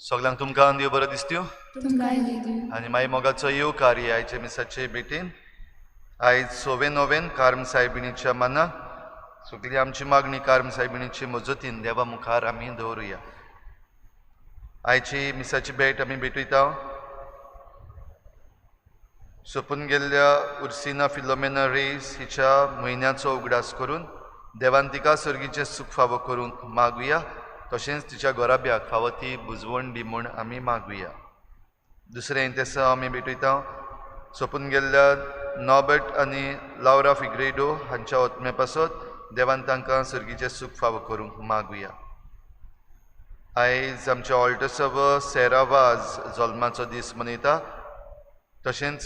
सगळ्यांक तुमकां देव बरो दिसत्यो आनी मागीर मोगाचो येवकार आयचे मिसाचे भेटेन आयज 6वें नोवेन कार्म सायबिणीच्या मनाक सगळी आमची मागणी कार्म सायबिणीचे मजतीन देवा मुखार आमी दवरुया. आयची मिसाची भेट आमी भेटयता सोंपून गेल्ल्या उर्सिना फिलोमेना रेस हिच्या म्हयन्याचो उगडास करून देवान तिका सर्गीचे सुख फावो करूंक मागुया. तशेंच तिच्या गोराब्याक फावो ती बुजवण दी म्हूण आमी मागुया. दुसरें तेसा आमी भेटयता सोंपून गेल्ल्या नॉबर्ट आनी लावरा फिग्रेडो हांच्या ओतमे पासत देवान तांकां सर्गीचे सुख फावो करूंक मागुया. आयज आमच्या ऑल्टसव सेरावाज जल्माचो दीस मनयता. तशेंच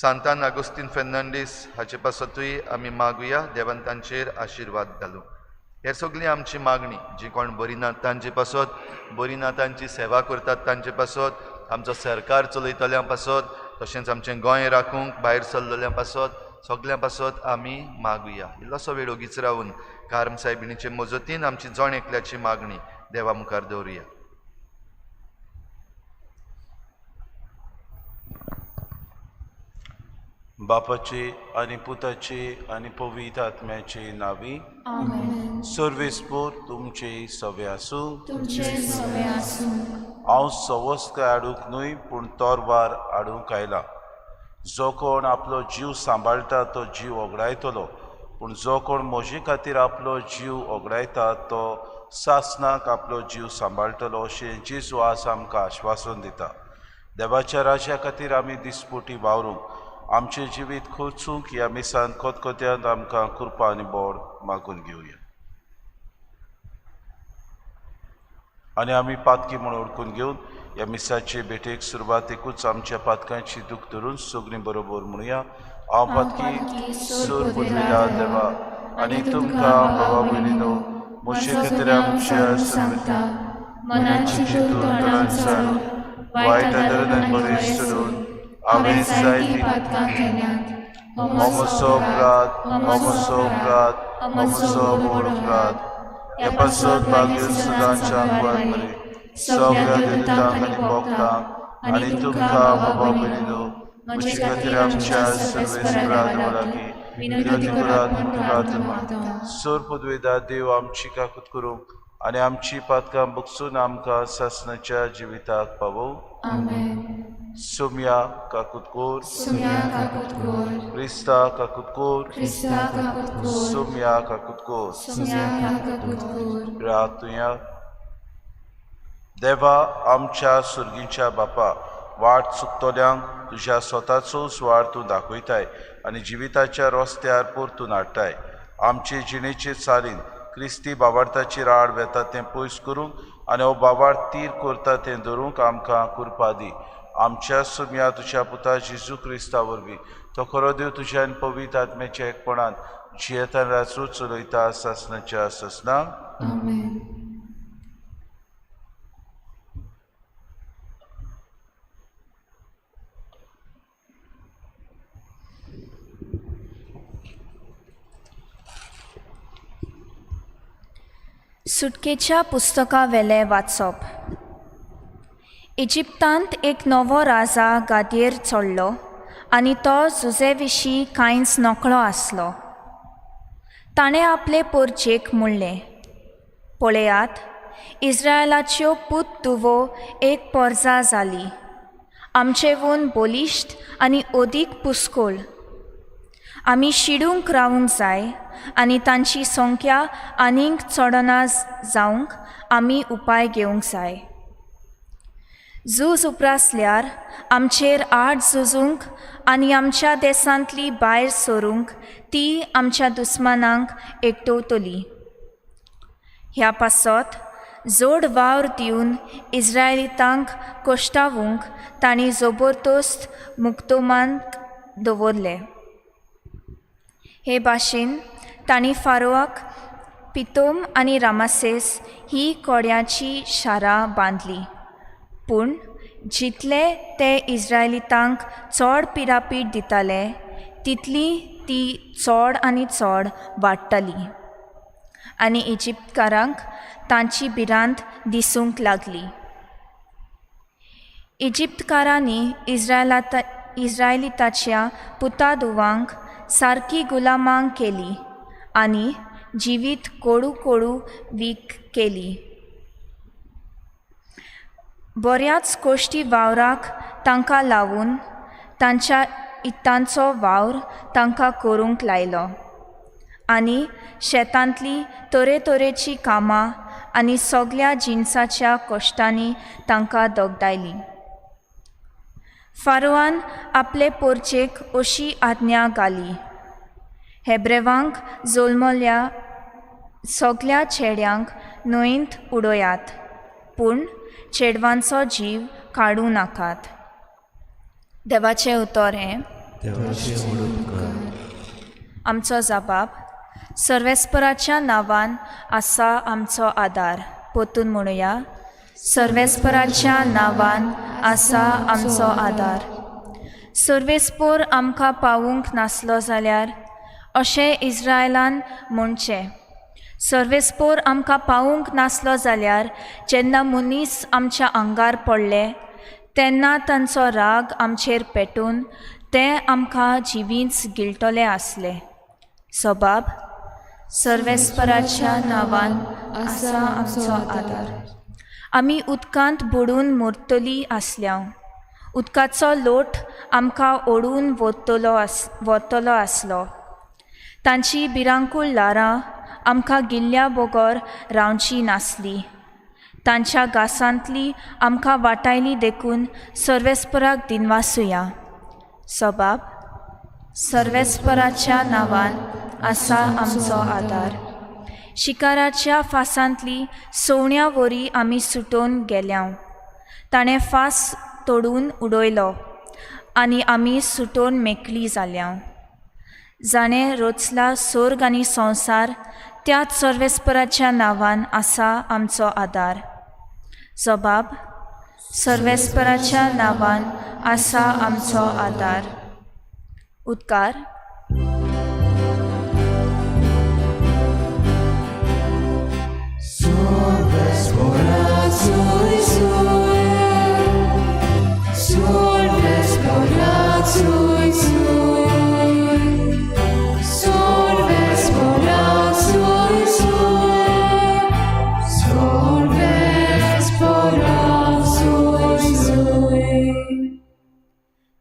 सांतान आगोस्तीन फेर्नांडीस हाचे पासतूय आमी मागुया देवान तांचेर आशिर्वाद घालूं. हे सगळी आमची मागणी जी कोण बरी नात तांचे पासत बरी ना तांची सेवा करतात तांचे पासत आमचो सरकार चलयतल्या पासत तशेंच आमचें गोंय राखूंक भायर सरलेल्या पासत सगळ्या पासत आमी मागुया. इल्लोसो वेळ ओगीच रावन कार्म सायबिणीचे मजतीन आमची जण एकल्याची मागणी देवा मुखार दवरुया. बापाचे आनी पुताचे आनी पवित्र आत्म्याचे नावी सर्वेस्पोर तुमचे सवे आसूं. हांव सवस्त हाडूंक न्हय पूण तोरवार हाडूंक आयला. जो कोण आपलो जीव सांबाळटा तो जीव ओगडायतलो पूण जो कोण म्हजे खातीर आपलो जीव ओगडायता तो सासनाक आपलो जीव सांबाळटलो अशें जेजू आज आमकां आश्वासन दिता. देवाच्या राज्या खातीर आमी दिसपोटी वावरूंक आमचें जिवीत खर्चूंक ह्या मिसान कोतकोत्यांत आमकां कृपा आनी बोड मागून घेवया. आनी आमी पातकी म्हूण ओळखून घेवन ह्या मिसाचे भेटेक सुरवातेकूच आमच्या पातकांची दूख धरून सगळीं बरोबर म्हणुया. हांव पातकी सूर पुजविला देवा आनी तुमकां बाबा भयणीनो म्हजे खातीर आमच्या सर्वता मनाची चिंतून दोळांसार वायट आदरान बरें सोडून हांवें जायतीं पातकां केल्यात. हो म्हजो अपराध हो म्हजो अपराध हो म्हजो मोड अपराध. ह्या पासत भाग्य सदांच्या बरें सगळ्या देवतांक आनी भक्तांक आनी तुमकां बाबा भयणीनो म्हजे खातीर आमच्या सर्वेस्पराद लागीं विनंती करात म्हूण प्रार्थना. सोर पदवेदार देव आमची काकूत करूंक आनी आमची पातकां बगसून आमकां सासणाच्या जिविताक पावो. सोम्या काकूत कोर क्रिस्ता काकूत कोर सोम्या काकूत कोर. प्रार्थना. देवा आमच्या सुर्गीच्या बापा वाट चुकतल्यांक तुज्या स्वताचो सुवार तूं दाखयताय आनी जिविताच्या रस्त्यार परतून हाडटाय. आमचे जिणेचे चालीन क्रिस्ती बाबार्थाची राड वेता तें पयस करूंक आनी हो बाबार्थ तीर करता तें धरूंक आमकां कृपा दी. आमच्या सोम्या तुज्या पुता जेजू क्रिस्ता वरवीं तो खरो देव तुज्या आनी पवित्र आत्म्याच्या एकपणान जियेतान राचूं चलयता सासणाच्या ससनाक. सुटकेच्या पुस्तका वेले वाचप. इजिप्तांत एक नवो राजा गादयेर चडलो आनी तो झुजे विशीं कांयच नकळो आसलो. ताणें आपले पोरचेक म्हणलें, पळयात, इस्रायलाच्यो पूत धुवो एक पोरजा जाली. आमचेवून बोलिश्ट आनी ओदीक पुस्कोळ. आमी शिडूंक रावूंक जाय आनी तांची संख्या आनीक चडना जावंक आमी उपाय घेवंक जाय. झूज उप्रासल्यार आमचेर आड झुजूंक आनी आमच्या देसांतली भायर सरूंक ती आमच्या दुस्मानांक एकटवतली. ह्या पासत जोड वावर दिवन इस्रायलितांक कोश्टावूंक तांणी जबरदस्त मुक्तोमांक दवरले. हे भाशेन तांणी फारोआक पितोम आनी रामासेस ही कोड्याची शारां बांदली. पूण जितले ते इस्रायलितांक चड पिरापीट दिताले तितली ती चड आनी चड वाडटली आनी इजिप्तकारांक तांची भिरांत दिसूंक लागली. इजिप्तकारांनी इस्रायलिताच्या पुतादुवांक सारकी गुलामांक केली आनी जिवीत कोडू वीक केली. बऱ्याच कोश्टी वावराक तांकां लावून तांच्या इत्तांचो वावर तांकां करूंक लायलो आनी शेतांतली तरेतरेची कामां आनी सगळ्या जिन्साच्या कोश्टांनी तांकां दगडायली. फारोआन आपले पोरचेक अशी आज्ञा घाली, हेब्रेवांक जल्मल्या सगळ्या चेड्यांक न्हंयेंत उडयात, पूण चेडवांचो जीव काडूं नाकात. देवाचें उतर हें. आमचो जबाब. सर्वेस्पराच्या नांवान आसा आमचो आदार. पोतून म्हणुया, सर्वेस्पराच्या नांवान आसा आमचो आदार. सर्वेस्पोर आमकां पावूंक नासलो जाल्यार अशें इस्रायलान म्हणचें. सर्वेस्पोर आमकां पावूंक नासलो जाल्यार जेन्ना मनीस आमच्या आंगार पडले तेन्ना तांचो राग आमचेर पेटून ते आमकां जिवींच गिळटले आसले. सबाब. सर्वेस्पराच्या नांवान आसा आमचो आदार. आमी उदकांत बुडून मरतलीं आसल्यां उदकाचो लोट आमकां ओडून वतलो आसलो. तांची भिरांकूळ लारां आमकां गिल्ल्या बगर रावची नासली. तांच्या घासांतली आमकां वाटायली देखून सर्वेस्पराक दिनवासुया. सबाब. सर्वेस्पराच्या नांवान आसा आमचो आदार. शिकाराच्या फासांतली सवण्या वरी आमी सुटोवन गेल्यां. ताणें फास तोडून उडयलो आनी आमी सुटोवन मेकळीं जाल्यां. जाणें रचला सर्ग आनी संवसार त्याच सर्वेस्पराच्या नांवान आसा आमचो आदार. जबाब. सर्वेस्पराच्या नांवान आसा आमचो आदार. उद्गार.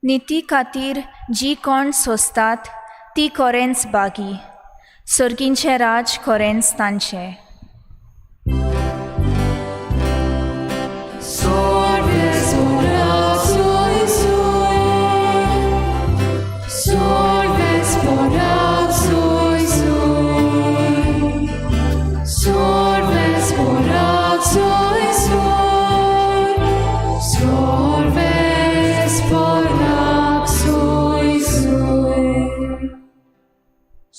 निती खातीर जी कोण सोंसतात ती खरेंच बागी. सर्गींचें राज खरेंच तांचें.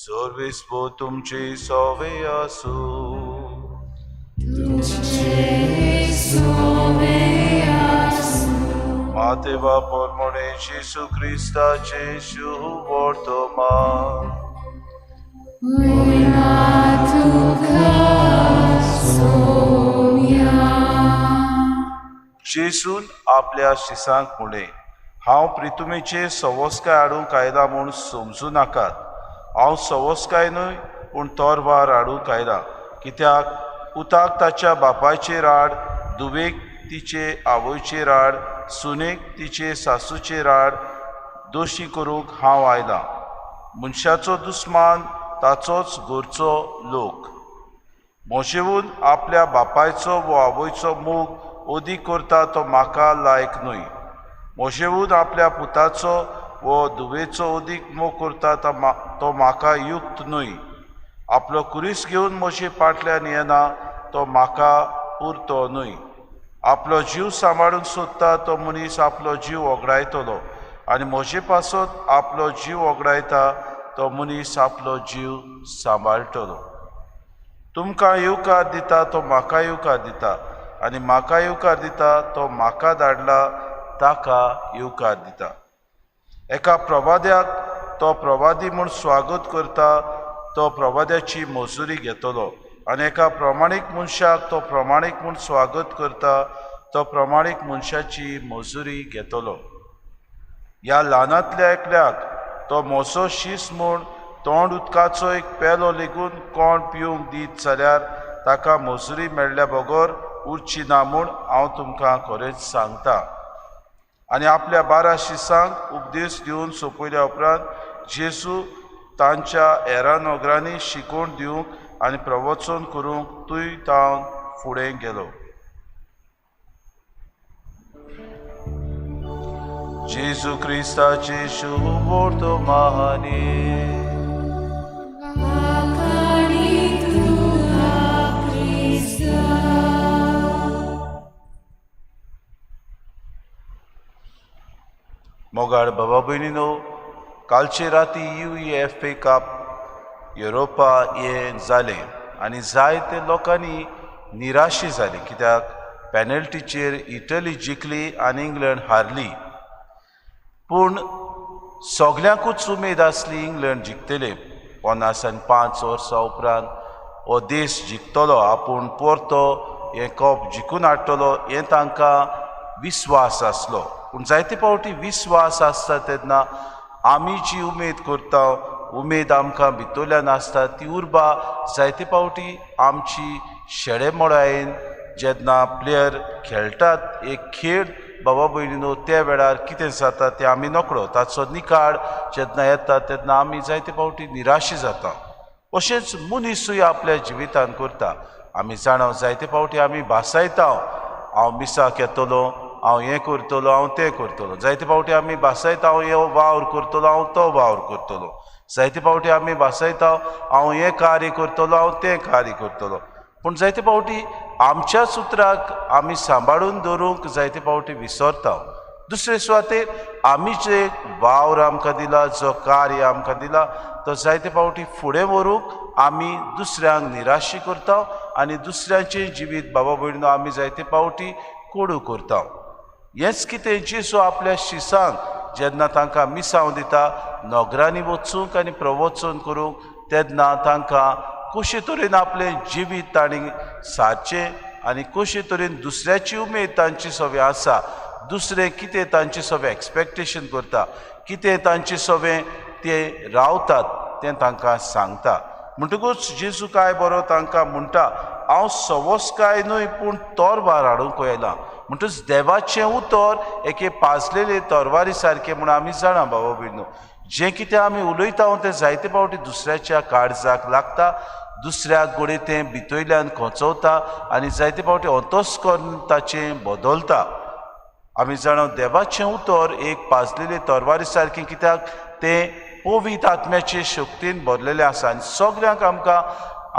Sorvispo तुमची सवे आसू. मातेवा परमणे येशू ख्रिस्ताचे शुभवर्तमान. जेसून आपल्या शिसांक म्हणलें, हांव प्रितुमेचे सवस्काय हाडूंक आयला म्हूण समजूं नाकात. हांव सवस्काय न्हय पूण तोरवार हाडूंक आयला. कित्याक पुताक ताच्या बापायचेर हाड, धुवेक तिचे आवयचेर हाड, सुनेक तिचे सासूचेर हाड दोशी करूंक हांव आयला. मनशाचो दुस्मान ताचोच घरचो लोक. मोशेवून आपल्या बापायचो व आवयचो मोग ओदी करता तो म्हाका लायक न्हय. मोशेवून आपल्या पुताचो व धुवेचो ओदीक मोग करता तो म्हाका युक्त न्हय. आपलो कुरीस घेवन मोशे फाटल्यान येना तो म्हाका पुरतो न्हय. आपलो जीव सांबाळूंक सोदता तो मनीस आपलो जीव वगडायतलो, आनी म्हजे पासत आपलो जीव वगडायता तो मनीस आपलो जीव सांबाळटलो. तुमकां येवकार दिता तो म्हाका येवकार दिता, आनी म्हाका येवकार दिता तो म्हाका धाडला ताका येवकार दिता. एका प्रवाद्याक तो प्रवादी म्हूण स्वागत करता तो प्रवाद्याची मजुरी घेतलो, आनी एका प्रमाणीक मनशाक तो प्रमाणीक म्हूण स्वागत करता तो प्रमाणीक मनशाची मजुरी घेतलो. ह्या ल्हानांतल्या एकल्याक तो मोसो शीस म्हूण तोंड उदकाचो एक पेलो लेगून कोण पिवंक दीत जाल्यार ताका मजुरी मेळ्ळ्या बगर उरची ना म्हूण हांव तुमकां खरेंच सांगता. आनी आपल्या 12 शिसांक उपदेश दिवन सोंपयल्या उपरांत जेजू तांच्या हेरां नोकरांनी शिकोवण दिवंक आनी प्रवचन करूंक तूंय तावन फुडें गेलो. जेजू क्रिस्ताचे शुभ वर्तमाने. मोगाळ बाबा भयणीनो, कालचे राती UEFA कप युरोपा हें जालें आनी जायते लोकांनी निराशी जाली, कित्याक पेनल्टीचेर इटली जिखली आनी इंग्लंड हारली. पूण सगळ्यांकूच उमेद आसली इंग्लंड जिखतले. 55 वर्सां उपरांत हो देश जिखतलो, आपूण परतो हें कप जिखून हाडटलो हें तांकां विस्वास आसलो. पूण जायते फावटी विस्वास आसता तेन्ना आमी जी उमेद करता, उमेद आमकां भितरल्यान आसता ती उर्बा जायते फावटी आमची शेडेमोडायेन जेन्ना प्लेयर खेळटात एक खेळ बाबा भयणीनो, त्या वेळार कितें जाता तें आमी नकळो. ताचो निकाळ जेन्ना येता तेन्ना आमी जायते फावटी निराशी जाता. अशेंच मनीसूय आपल्या जिवितान करता. आमी जाणा जायते फावटी आमी भासायता, हांव मिसाक येतलो, हांव हें करतलो, हांव तें करतलो. जायते फावटी आमी भासायता, हांव हो वावर करतलो, हांव तो वावर करतलो. जायते फावटी आमी भासायता, हांव हें कार्य करतलो, हांव तें कार्य करतलो. पूण जायते फावटी आमच्या उतराक आमी सांबाळून दवरूंक जायते फावटी विसरता. दुसरे सुवातेर आमी जे वावर आमकां दिला, जो कार्य आमकां दिला, तो जायते फावटी फुडें व्हरूंक आमी दुसऱ्यांक निराशी करता आनी दुसऱ्यांचें जिवीत बाबा भयणीनो आमी जायते फावटी कोडू करता. हेंच कितें जेजू आपल्या शिसांक जेन्ना तांकां मिसांव दिता नोकरांनी वचूंक आनी प्रवचन करूंक, तेन्ना तांकां कशे तरेन आपलें जिवीत तांणी सारचें आनी कशे तरेन दुसऱ्याची उमेद तांचे सवें आसा, दुसरें कितें तांचे सवें एक्सपेक्टेशन करता, कितें तांचे सवें ते रावतात तें तांकां सांगता. म्हणटकूच जेजू काय बरो तांकां म्हणटा, हांव सवस काय न्हय पूण तोरवार हाडूंक येयला. म्हणटच देवाचें उतर एके पाजलेले तोरवारी सारकें म्हूण आमी जाणा बाबा भयणीनो. जें कितें आमी उलयता तें जायते फावटी दुसऱ्याच्या काळजाक लागता, दुसऱ्याक घोडे तें भितरल्यान खोचवता आनी जायते फावटी अंतस्करण ताचें बदलता. आमी जाणा देवाचें उतर एक पाजलेले तोरवारी सारकें, कित्याक तें पवित्र आत्म्याचे शक्तीन भरलेलें आसा. आनी सगळ्यांक आमकां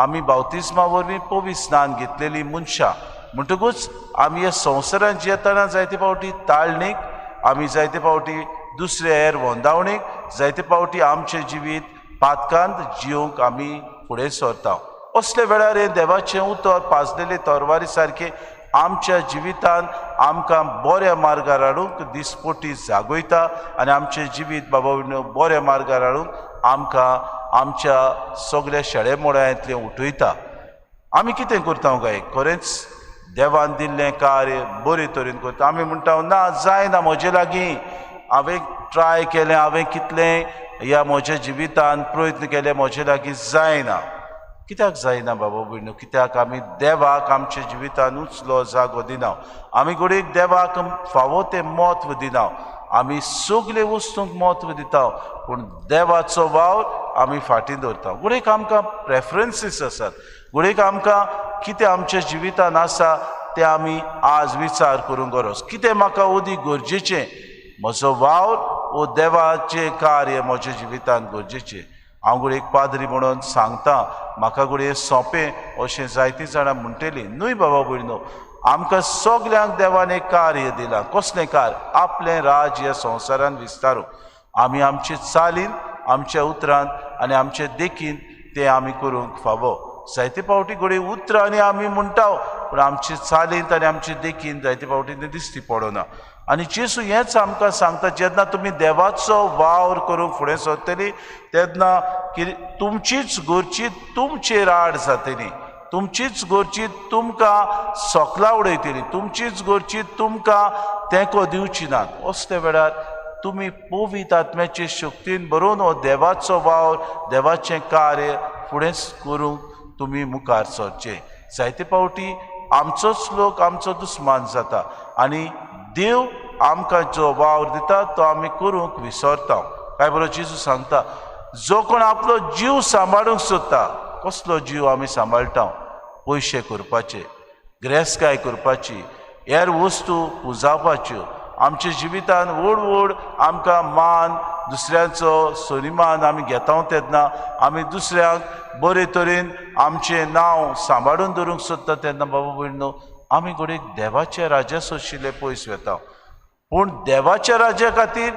आमी बावतिस्मा वरवीं पवित्र स्नान घेतलेलीं मनशां. म्हणटकूच आमी ह्या संवसारांत जियेतना जायते फावटी ताळणीक, आमी जायते फावटी दुसरे हेर वंदावणीक, जायते फावटी आमचें जिवीत पातकांत जिवंक आमी फुडें सरता. असले वेळार हें देवाचें उतर पाजलेले तोरवारी सारकें आमच्या जिवितान आमकां बऱ्या मार्गार हाडूंक दिसपोटी जागयता आनी आमचें जिवीत बाबा भयणीनो बऱ्या मार्गार हाडूंक आमकां आमच्या सगळ्या शेडेमोडांतलें उठयता. आमी कितें करता काय? खरेंच देवान दिल्लें कार्य बरे तरेन करता. आमी म्हणटा ना जायना म्हजे लागीं, हांवें ट्राय केलें, हांवें कितलें ह्या म्हज्या जिवितान प्रयत्न केले, म्हजे लागीं जायना. कित्याक जायना बाबा भयणीनो? कित्याक आमी देवाक आमच्या जिवितान उचलो जागो दिना. आमी घडीक देवाक फावो तें म्हत्व दिना. आमी सगळे वस्तूंक म्हत्व दिता पूण देवाचो वावर आमी फाटीं दवरता. घडीक आमकां प्रेफरन्सीस आसात, घडीक आमकां कितें आमच्या जिवितान आसा तें आमी आज विचार करूंक गरज. कितें म्हाका ओदी गरजेचें? म्हजो वावर वो देवाचें कार्य म्हज्या जिवितान गरजेचें. हांव घोडी एक पाद्री म्हणून सांगता म्हाका घोडी सोंपें अशें जायतीं जाणां म्हणटलीं न्हय बाबा भयणो आमकां सगल्यांक देवान एक कार्य दिलां कसलें कार्य आपलें राज ह्या संवसारान विस्तारूंक आमी आमचे चालीन आमच्या उतरान आनी आमचे देखीन तें आमी करूंक फावो जायते फावटी घोडी उतरां आनी आमी म्हणटा पूण आमचे चालींत आनी आमचे देखीन जायते फावटी तें दिश्टी पडना आनी जेजू हेंच आमकां सांगता जेन्ना तुमी देवाचो वावर करूंक फुडें सरतलीं तेन्ना तुमचीच घरची तुमचेर आड जातली तुमचीच घरची तुमकां सोकला उडयतली तुमचीच घरची तुमकां तेंको दिवची नात असले वेळार तुमी पवित्र आत्म्याचे शक्तीन बरोवन हो देवाचो वावर देवाचें कार्य फुडें करूंक तुमी मुखार सरचे जायते फावटी आमचोच लोक आमचो दुस्मान जाता आनी देव आमकां जो वावर दिता तो आमी करूंक विसरता काय बरो जेजू सांगता जो कोण आपलो जीव सांबाळूंक सोदता कसलो जीव आमी सांबाळटा पयशे करपाचे गिरेस्तकाय करपाची हेर वस्तू पुजावपाच्यो आमच्या जिवितान व्हड व्हड आमकां मान दुसऱ्यांचो सनिमान आमी घेता तेन्ना आमी दुसऱ्यांक बरे तरेन आमचें नांव सांबाळून दवरूंक सोदता तेन्ना बाबा भयणो आमी घोडे देवाच्या राज्या सोशिल्ले पयस वेता पूण देवाच्या राज्या खातीर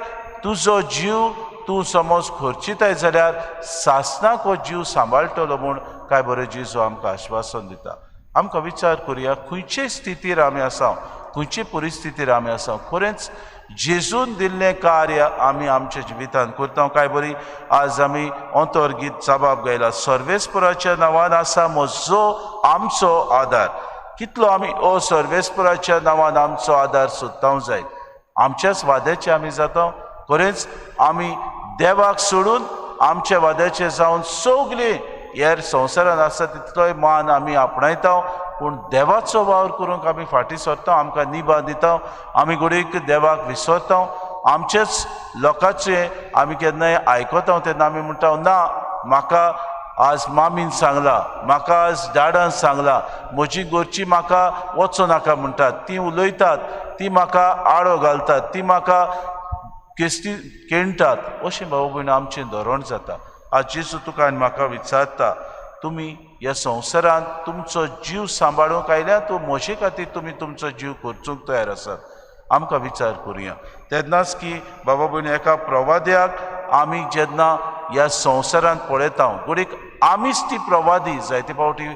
तुजो जीव तूं समज खर्चिताय जाल्यार सासणाक हो जीव सांबाळटलो म्हूण काय बरो जेजू आमकां आश्वासन दिता आमकां विचार करुया खंयचे स्थितीर आमी आसा खंयचे परिस्थितीर आमी आसा खरेंच जेजून दिल्लें कार्य आमी आमच्या जिवितांत करता काय बरी आज आमी अंतर्गीत जबाब गायला सर्वेस्पराच्या नांवान आसा म्हजो आमचो आदार कितलो आमी ओ सर्वेस्पराच्या नांवान आमचो आदार सोदतांक जाय आमच्याच वाद्याचे आमी जाता खरेंच आमी देवाक सोडून आमच्या वाद्याचे जावन सगळे हेर संवसारान आसा तितलोय मान आमी आपणायता पूण देवाचो वावर करूंक आमी फाटीं सरता आमकां निभा दिता आमी घोडीक देवाक विसरता आमचेच लोकांचे आमी केन्नाय आयकता तेन्ना आमी म्हणटा ना म्हाका आज मामीन सांगला म्हाका आज डाडान सांगला म्हजी घरची म्हाका वचो नाका म्हणटात ती उलयतात ती म्हाका आडो घालतात ती म्हाका केस्ती केणटात अशें भाव भयण आमचें धोरण जाता आज जेजू तुका आनी म्हाका विचारता तुमी ह्या संवसारांत तुमचो जीव सांबाळूंक आयल्या तो म्हजे खातीर तुमी तुमचो जीव करचूंक तयार आसात आमकां विचार करुया तेन्नाच की बाबा भयण एका प्रवाद्याक आमी जेन्ना ह्या संवसारांत पळयता घोडीक आमीच ती प्रवादी जायते फावटी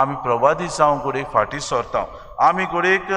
आमी प्रवादी जावं घोडीक फाटीं सरता आमी घोडीक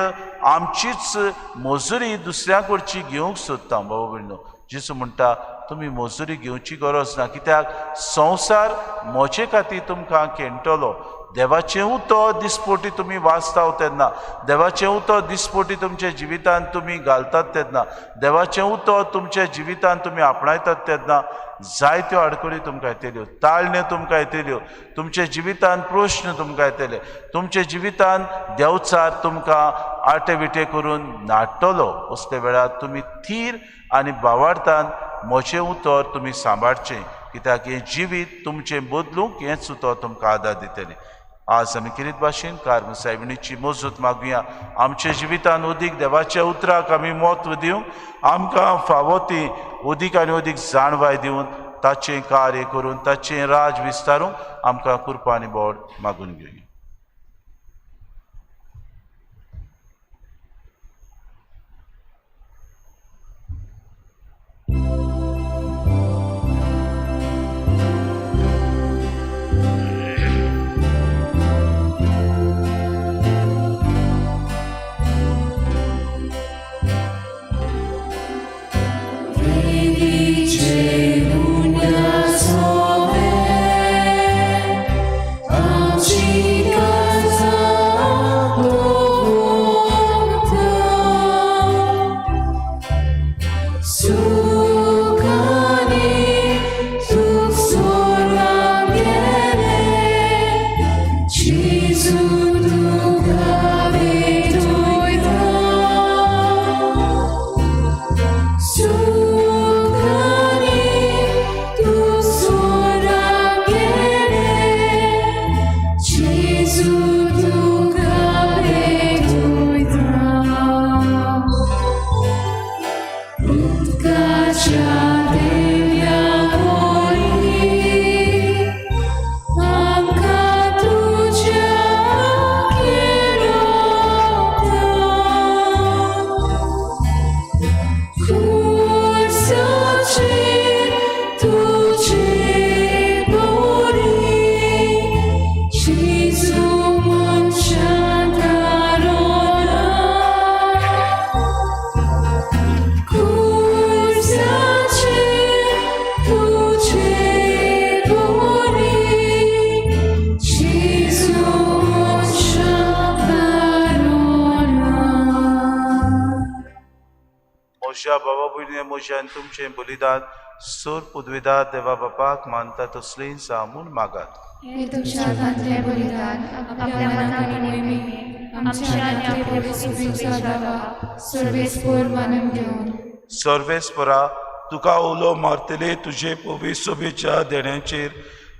आमचीच मजुरी दुसऱ्या कडची घेवंक सोदता बाबा भयणो जेजू म्हणटा तुमी मजुरी घेवची गरज ना कित्याक संवसार म्हजे खातीर तुमकां केणटलो देवाचें उतर दिसपोटी तुमी वाचता तेन्ना देवाचें उतर दिसपोटी तुमच्या जिवितांत तुमी घालतात तेन्ना देवाचें उतर तुमच्या जिवितांत तुमी आपणायतात तेन्ना जायत्यो आडखळी तुमकां येतल्यो ताळण्यो तुमकां येतल्यो तुमच्या जिवितांत प्रश्न तुमकां येतले तुमच्या जिवितांत देवचार तुमकां आटे विटे करून नाडटलो असले वेळार तुमी थीर आनी भावार्थान म्हजें उतर तुमी सांबाळचें कित्याक हें जिवीत तुमचें बदलूंक हेंच उतर तुमकां आदार दितलें आज आमी किरीत भाशेन कार्म सायबिणीची मजत मागुया आमच्या जिवितांत उदीक देवाच्या उतराक आमी म्हत्व दिवंक आमकां फावो ती उदीक आनी उदीक जाणवाय दिवन ताचें कार्य करून ताचें राज विस्तारूंक आमकां कृपा आनी बोड मागून घेवया Ci म्हज्या बाबा भयणी म्हज्यान तुमचें बलिदान सोर पुदविदार देवा बापाक मानता तसलें जामून मागात. हे तुझ्या हातांतलें बलिदान आपल्या मनाक मोहिमेक आमच्या न्याय सुबेचा दावा सर्वेस्पोर मानून घेवन सर्वेस्परा तुका उलो मारतले तुजे पवित्र सोबेच्या देण्याचेर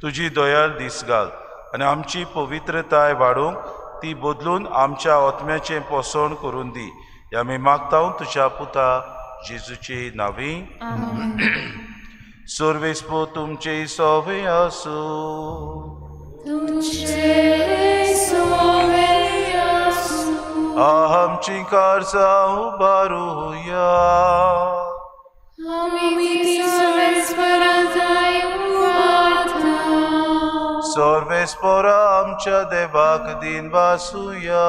तुजी दयाल दीस घाल आनी आमची पवित्रताय वाडोवंक ती बदलून आमच्या आत्म्याचें पोसण करून दी. आमी मागता तुज्या पुता जेजूचे नांवी. सर्वेस्पो तुमचे सोवे आसूं. आमची कारजां उबारुया. सर्वेस्पोरा आमच्या देवाक दिन वासुया.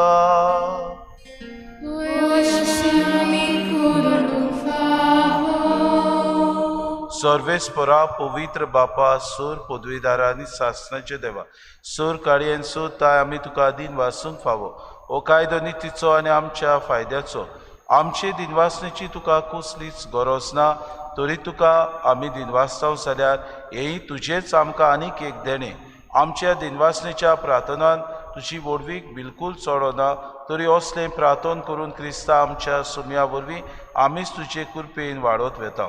सर्वेस्परा पवित्र बापा सोर पदवीदारा आनी सासणाचे देवा सोर काळयेन सोदताय आमी तुका दिन वासूंक फावो. हो कायदो नितीचो आनी आमच्या फायद्याचो. आमचे दिनवासनेची तुका कसलीच गरज ना, तरी तुका आमी दिनवासताव जाल्यार हेय तुजेच आमकां आनीक एक देणे. आमच्या दिनवासनेच्या प्रार्थनान तुजी वडवीक बिलकूल चोडो ना, तरी असलें प्रार्थन करून क्रिस्ता आमच्या सुम्या वरवीं आमीच तुजे कृपेन वाडत वेता.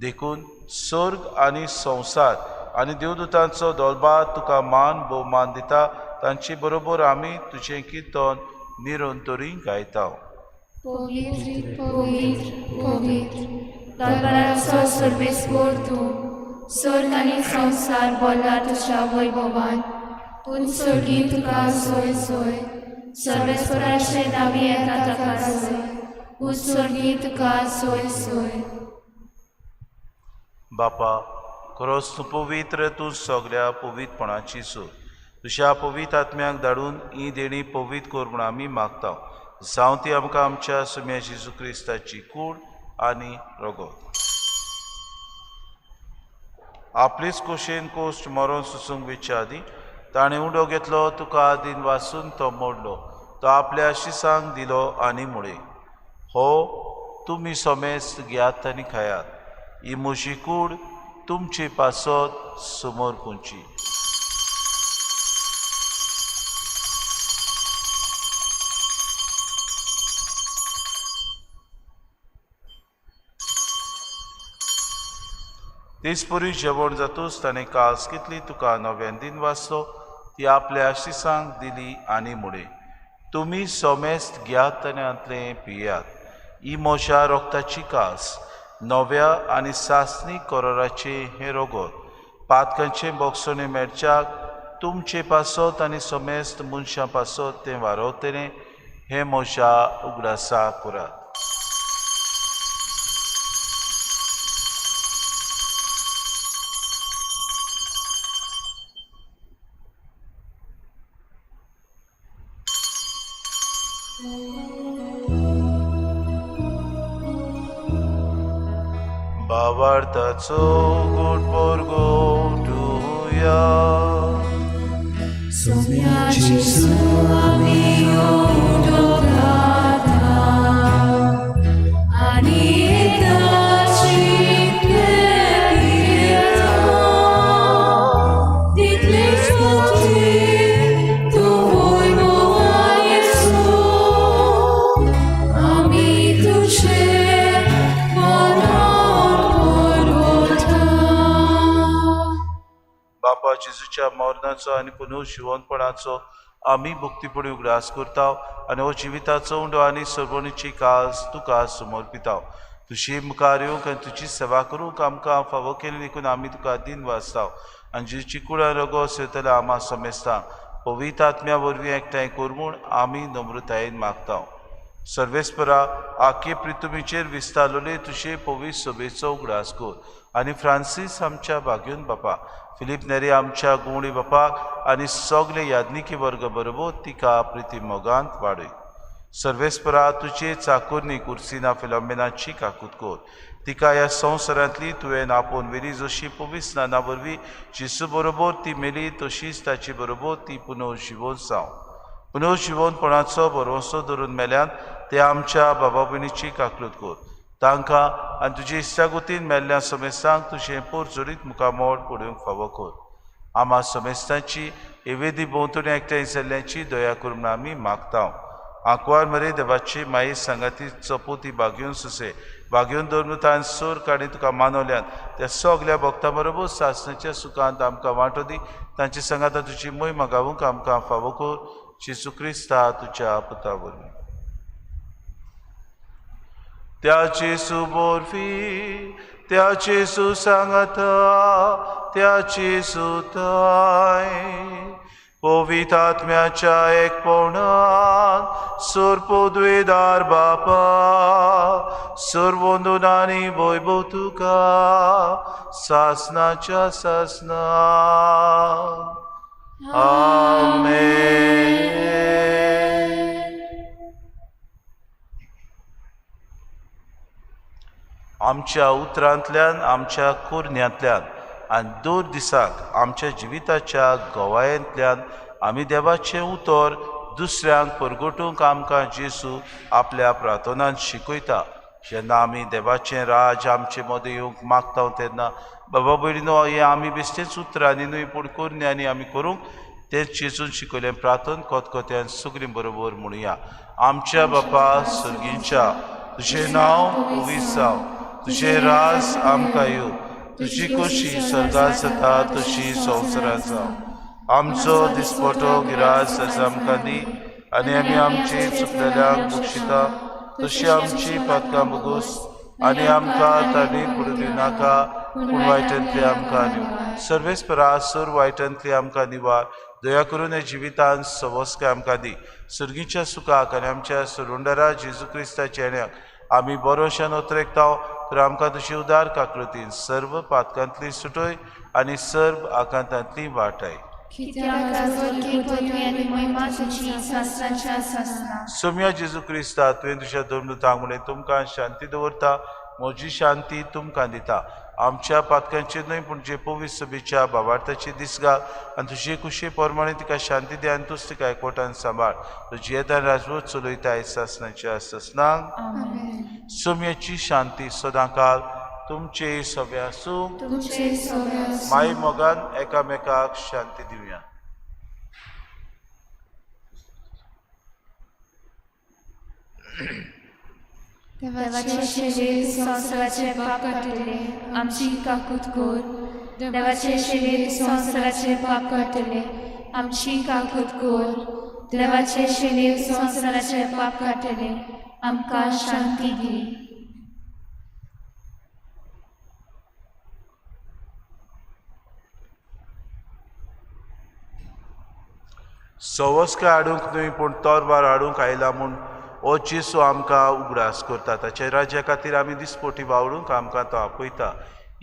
देखून स्वर्ग आनी संवसार आनी देवदूतांचो दोलबार तुका मान भोवमान दिता. तांचे बरोबर आमी तुजें किर्तन निरंतरी गायता. पवित्र पवित्र पवित्र दरबाराचो सर्वेस्पोर तूं. स्वर्ग आनी संवसार बोल्ला तुज्या वैभवान. पूण सर्गी तुका सोय सोय. सर्वेस्पराचे नांवी येता ताका सोय. उत्सर्गी तुका सोय सोय. बापा खरोच तूं पवित्र, तूं सगळ्या पवित्रपणाची सोय. तुज्या पवित्र आत्म्याक धाडून ही देणी पवित्र कर म्हूण आमी मागता. जावं ती आमकां आमच्या सुम्या जेजू क्रिस्ताची कूड आनी रगत. आपलीच कुशेन कोश्ट मरून सुसूंक विच्या आदी ताणें उडो घेतलो, तुका दिन वासून तो मोडलो. तो आपल्या शिसांक दिलो आनी मुळे. हो तुमी सोमेस्त घेयात आनी खायात. ही म्हजी कूड तुमची पासत समोर पुंची. दिसपुरी जेवण जातूच ताणें कास कितली तुका नव्यान दिन वाचलो, ती आपल्या शिसांक दिली आनी मुळे. तुमी सोमेस्त घेयात आनी आंतले पियात. ही म्हज्या रोगताची कास, नव्या आनी सासणी कोराराचे हे रगत. पातकांचे बोगसणे मेळच्याक तुमचे पासत आनी सोमेस्त मनशां पासत तें वारवतलें. हे म्हज्या उगडासा करात. भावार्थाचो गोड पोरगो ठुया. सोम्याची सुवामी उडोगाता आनी येताची पियेता. तितलेच मोठी तूं वैभवान येसू. आमी तुजे बापा जेजूच्या मरणाचो आनी पुनर्जिवनपणाचो आमी भक्तीपणी उगडास करता आनी हो जिविताचो उंडो आनी सर्वणीची कास तुका समर्पिता. तुजी मुखार येवंक आनी तुजी सेवा करूंक आमकां फावो केली देखून आमी तुका दिन वाचता आनी जेची कुळां रगो सेतले आमा समेस्ता. पवित्र आत्म्या वरवीं एकठांय कर म्हूण आमी नम्रतायेन मागता. सर्वेस्परा आखे पृथ्वीचेर विस्तारलोले तुजे पवित्र सभेचो उगडास कर आनी फ्रांसीस आमच्या भाग्यून बापा, फिलीप नेरी आमच्या गुवणी बापाक आनी सगळे याज्ञिकी वर्ग बरोबर तिका प्रिती मोगांत वाडय. सर्वेस्परा तुजे चाकुरनी कुर्सिना फिलोमेनाची काकूत कर. तिका ह्या संवसारांतली तुवें आपोवन वेली जशी पवित्र स्नाना वरवीं जेजू बरोबर ती मेली, तशीच ताचे बरोबर ती पुनर्जिवन जावं. पुनर्जिवनपणाचो भरवंसो धरून मेल्यान ते आमच्या बाबा भयणीची काकलूत कर. तांकां आनी तुजे इश्टागोतीन मेल्ल्या समेस्तांक तुजें पोरजोरीत मुखामोड पडूंक फावो कर. आमा समेस्तांची एवेदी भोंवतणी एकठांय जाल्ल्याची दया करून म्हूण आमी मागतांव. आंकवार मरे देवाची माई सांगाती चपोती बागेवन सुसे बागेवन दवरून सोर काडी तुका मानवल्यान त्या सगल्या भक्तां बरोबर सासणाच्या सुखांत आमकां वांटो दी. तांचे सांगाता तुजी मोहीम गावूंक आमकां फावो कर. जेजू क्रिस्ता तुज्या पुता वरवीं. त्याची सुबोरवी त्याची सुसंगता त्याची सुताय पवित्र आत्म्याच्या एकपणान सर्पोद्वेदार बापा सर्वोंदनानी वैभव तुका सासनाच्या सासना. आमेन. आमच्या उतरांतल्यान आमच्या कुरण्यांतल्यान आनी दोर दिसाक आमच्या जिविताच्या गोवायेंतल्यान आमी देवाचें उतर दुसऱ्यांक परगटूंक आमकां जेजू आपल्या प्रार्थनांत शिकयता. जेन्ना आमी देवाचें राज आमचे मदें येवंक मागता तेन्ना बाबा भयणीनो हें आमी बेश्टेच उतरांनी न्हय पूण कुरण्यांनी आमी करूंक तेंच जेजून शिकयलें. प्रार्थना कोतकोत्यान सगळीं बरोबर म्हणुया. आमच्या बापा सुर्गींच्या तुजें नांव पवित्र जावं. तुजें राज आमकां येवं. तुजी खोशी स्वर्गांत जाता तशी संवसारांत जावं. आमचो दिसपटो गिरास आमकां दी आनी आमी आमची चुकलेल्यांक बक्षिता तशी आमची पातकां बगूस आनी आमकां ताणीक पडूं दिनाका पूण वायटांतली आमकां निवार. सर्वेस्परासूर वायटांतली आमकां निवार. दया करून हे जिवितांत सवस्काय आमकां दी. सुर्गीच्या सुखाक आनी आमच्या सुरुंडरा जेजू क्रिस्ताच्या येण्याक आमी बरोशान उतरेकताव. तर आमकां तुजी उदार काकृतीन सर्व पातकांतली सुटय आनी सर्व आकांतांतली वाटाय. सोम्या जेजू क्रिस्ता तुवें तुज्या दोनदूतांक म्हणलें तुमकां शांती दवरता म्हजी शांती तुमकां दिता. आमच्या पातकांचेर न्हय पूण जे पवित्र सभेच्या भावार्थाची दीस घाल आनी तुजे कुशे प्रमाणे तिका शांती दी आनी तूंच तिका एकवटान सांबाळ. तुजी येतान राजवट चलयताय सासणाच्या सासणांक. सोम्याची शांती सदांकाल तुमचे सगळे आसूं. माई मोगान एकामेकाक शांती दिवया. देवाचे शेळेर संवसाराचे पाप काडटले आमची काकूट कोर. देवाचे शेळेर संवसाराचे पाप काडटले आमची काकूट कोर. देवाचे शेळेर संवसाराचे पाप काडटले आमकां शांती दी. सवस्काय हाडूंक न्हय पूण तोरवार हाडूंक आयला म्हूण हो जेजू आमकां उगडास करता. ताच्या राज्या खातीर आमी दिसपोटी वावरूंक आमकां तो आपयता.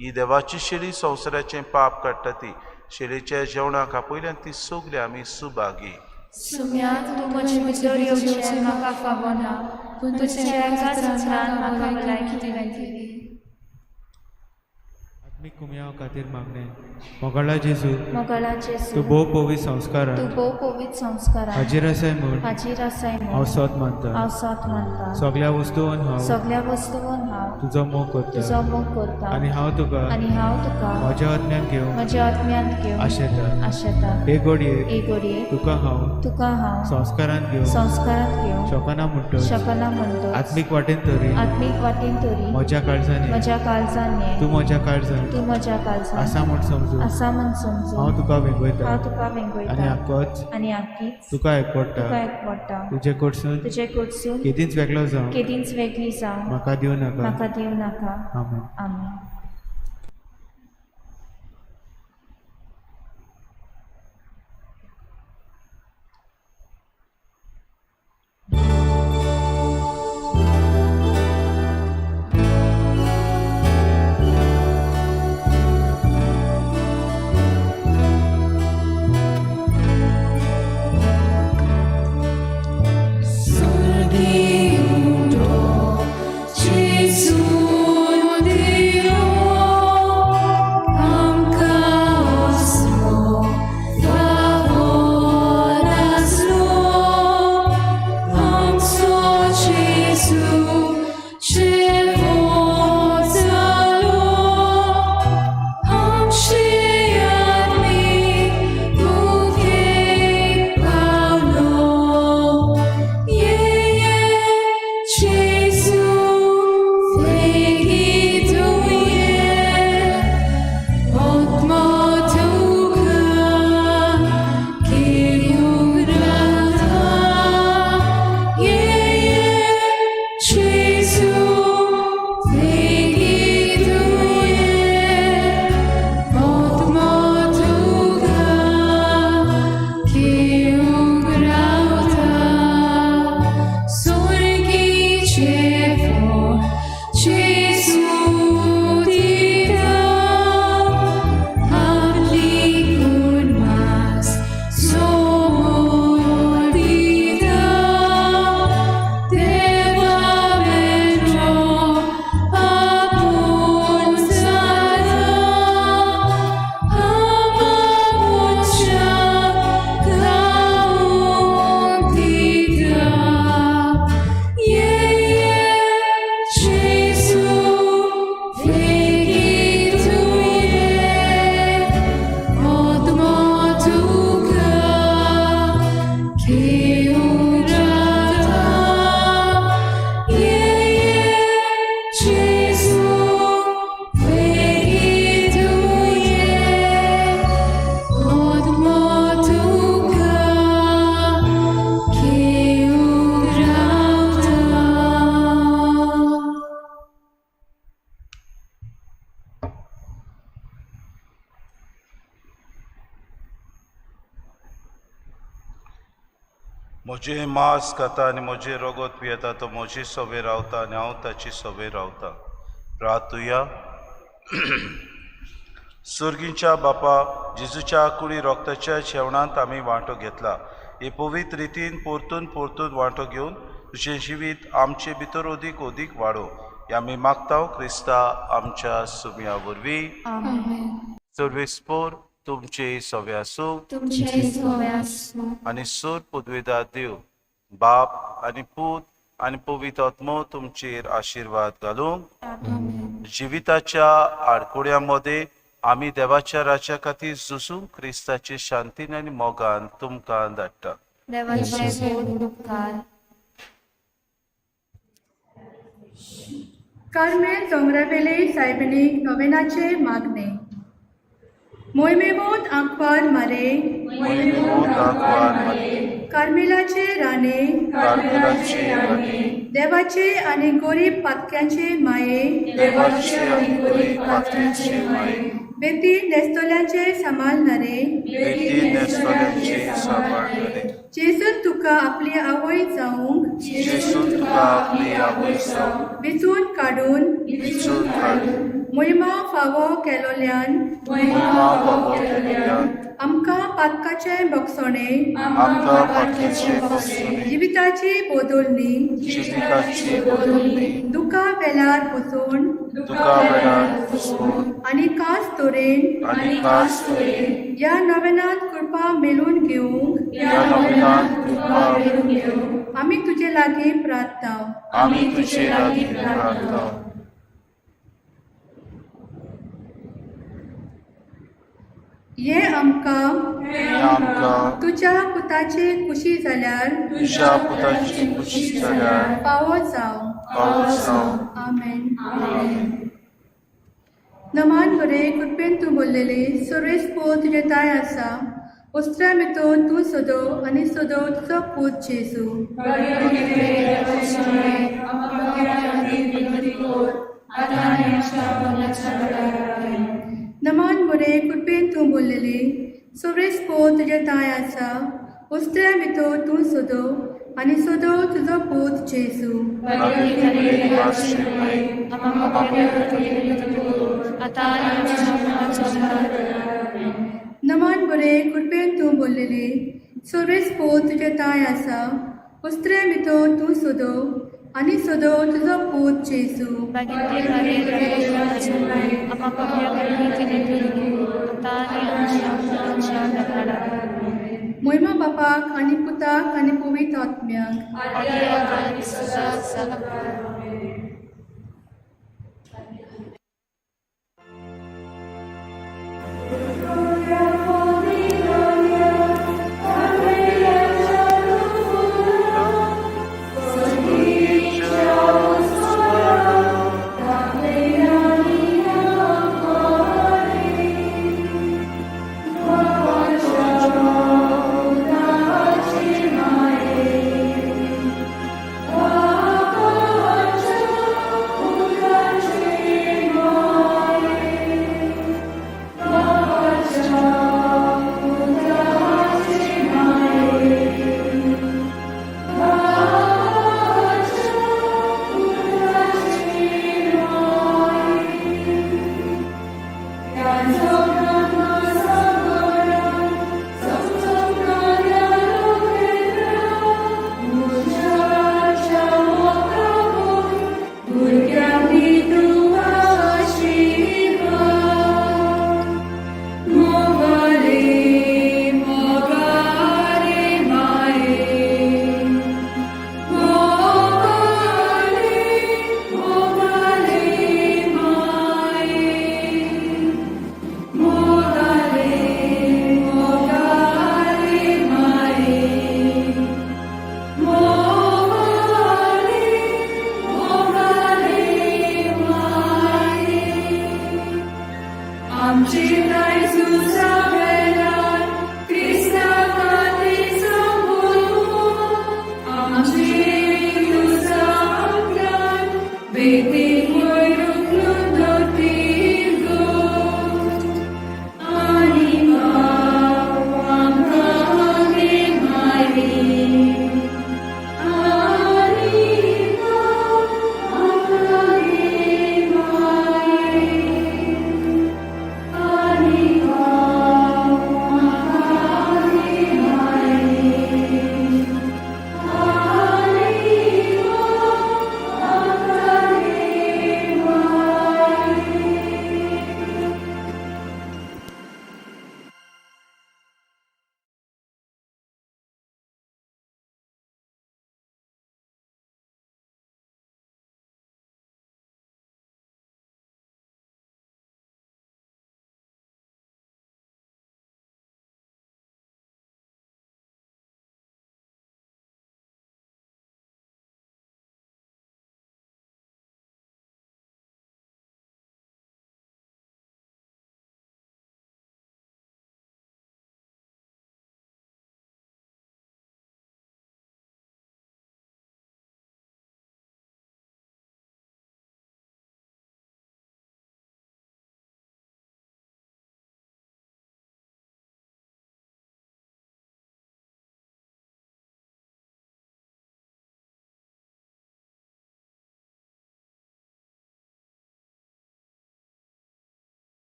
ही देवाची शेळी संवसाराचें पाप काडटा ती शेळीच्या जेवणाक आपयल्यान ती सगळी आमी सुभागी. सुम्या तूं म्हजे भितर येवचें म्हाका फावो ना पूण तुज्या एकाच उतरान म्हाका भलायकी दिली. आत्मीक कुमयाव खातीर मागणें. मोगाळा जेजू मोगाळा जेजू तूं भोव पवित्र संस्कारान तूं भोव पवित्र संस्कारान हाजीर आसाय म्हूण हाजीर आसाय हांव म्हूण सोत मानता. हांव सोत मानता. सगळ्या वस्तूंन हांव सगळ्या वस्तूंन हांव तुजो मोग करता तुजो मोग करता आनी हांव तुका म्हज्या आत्म्यान घेवन म्हज्या आत्म्यांत घेवन आशेता. हे घडयेर एक घडये तुका हांव संस्कारांत घेवन शोकना म्हणटो आत्मीक वाटेन तरी म्हज्या काळजान ये. तूं म्हज्या काळजान आसा म्हूण समजून हांव तुका वेंगयता आनी आक्कोच तुका एकपडटा. तुजे कडसून केदींच वेगळो जावं म्हाका दिवं नाका. आमेन. Gesù Dio म्हजें मांस खाता आनी म्हजें रगत पियेता तो म्हजे सवे रावता आनी हांव ताची सवे रावता. प्रार्थुया. सुर्गींच्या बापा, जेजूच्या कुडी रोगताच्या जेवणांत आमी वांटो घेतला. हे पवित्र रितीन परतून परतून वांटो घेवन तुजें जिवीत आमचे भितर ओदीक ओदीक वाडो. हे आमी मागता क्रिस्ता आमच्या सुमया वरवीं. सर्वेस्पोर तुमचे सवे आसूं आनी सोर पदवेदार देव बाप आनी पूत आनी पवित्र आत्मो तुमचेर आशिर्वाद घालूं. जिविताच्या आडकोड्या मदें आमी देवाच्या राज्या खातीर झुजूंक क्रिस्ताचे शांतीन आनी मोगान तुमकां धाडटा. कार्मेल दोंगरावेले सायबिणीक नोवेनाचे मागणे. मोयमेमोत आंकवार मारे, कार्मेलाचे राणे, देवाचे आनी गरीब पातक्यांचे माये, बेती नेस्तोल्यांचे सांबाळणारे, जेजून तुका आपली आवय जावंक वेचून काडून मोहिमा फावो केलोल्यान आमकां पातकाचे बक्षणे, जिविताची बोदोलणी, दुका वेळार बसून आनी कास तोरेन ह्या नवेनात कृपा मेळून घेवंक आमी तुजे लागीं प्रार्थना. ये आमकां तुज्या पुताचे खुशी जाल्यार पावो जावं. आमेन. नमान बरे कृपेन तूं बोललेले सर्वेस्पो तुजे ताय आसा. उस्त्र्या भितर तूं सोदो आनी सोदो तुजो पूत जेजू. नमान बरे कृपेन तूं बोललेले सर्वेस्पो तुजे ताय आसा. उस्त्र्या भितर तूं सोदो आनी सोदो तुजो पूत जेजू. नमान बरे कृपेन तूं बोललेले सर्वेस्पो तुजे ताय आसा. उस्त्र्या भितर तूं सोदो आनी सोदो तुजो पूत जेजू. मोहिमा बापाक आनी पुताक आनी पवित्र आत्म्याक